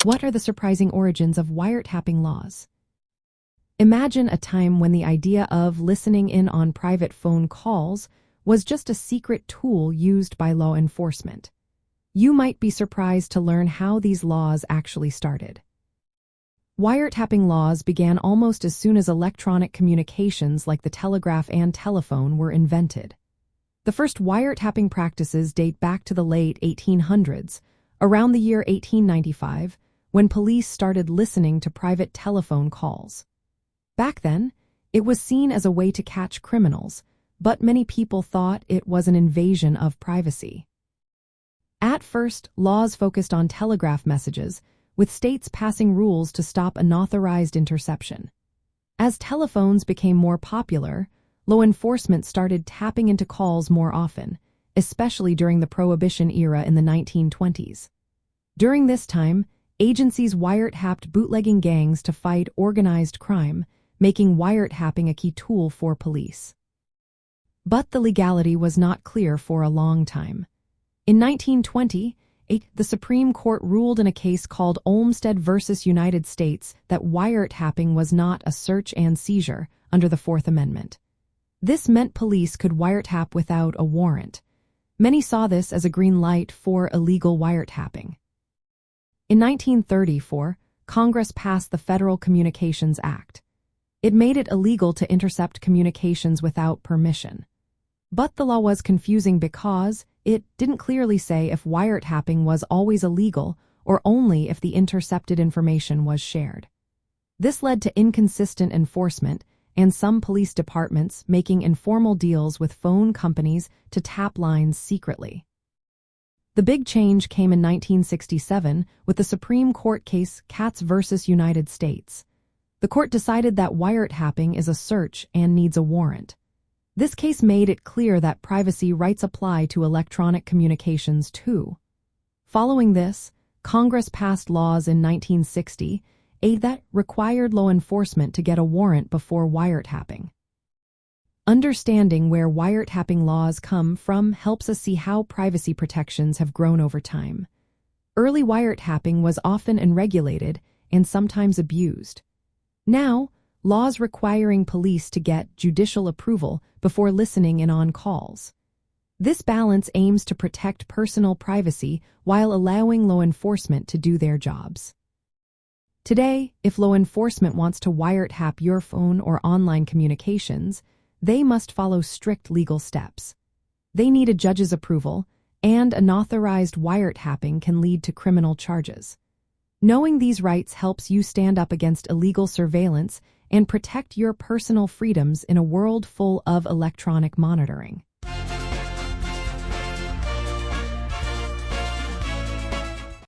What are the surprising origins of wiretapping laws? Imagine a time when the idea of listening in on private phone calls was just a secret tool used by law enforcement. You might be surprised to learn how these laws actually started. Wiretapping laws began almost as soon as electronic communications like the telegraph and telephone were invented. The first wiretapping practices date back to the late 1800s, around the year 1895, when police started listening to private telephone calls. Back then, it was seen as a way to catch criminals, but many people thought it was an invasion of privacy. At first, laws focused on telegraph messages, with states passing rules to stop unauthorized interception. As telephones became more popular, law enforcement started tapping into calls more often, especially during the Prohibition era in the 1920s. During this time, agencies wiretapped bootlegging gangs to fight organized crime, making wiretapping a key tool for police. But the legality was not clear for a long time. In 1920, the Supreme Court ruled in a case called Olmstead versus United States that wiretapping was not a search and seizure under the Fourth Amendment. This meant police could wiretap without a warrant. Many saw this as a green light for illegal wiretapping. In 1934, Congress passed the Federal Communications Act. It made it illegal to intercept communications without permission. But the law was confusing because it didn't clearly say if wiretapping was always illegal or only if the intercepted information was shared. This led to inconsistent enforcement and some police departments making informal deals with phone companies to tap lines secretly. The big change came in 1967 with the Supreme Court case Katz versus United States. The court decided that wiretapping is a search and needs a warrant. This case made it clear that privacy rights apply to electronic communications too. Following this, Congress passed laws in 1960 that required law enforcement to get a warrant before wiretapping. Understanding where wiretapping laws come from helps us see how privacy protections have grown over time. Early wiretapping was often unregulated and sometimes abused. Now, laws requiring police to get judicial approval before listening in on calls. This balance aims to protect personal privacy while allowing law enforcement to do their jobs. Today, if law enforcement wants to wiretap your phone or online communications, they must follow strict legal steps. They need a judge's approval, and unauthorized wiretapping can lead to criminal charges. Knowing these rights helps you stand up against illegal surveillance and protect your personal freedoms in a world full of electronic monitoring.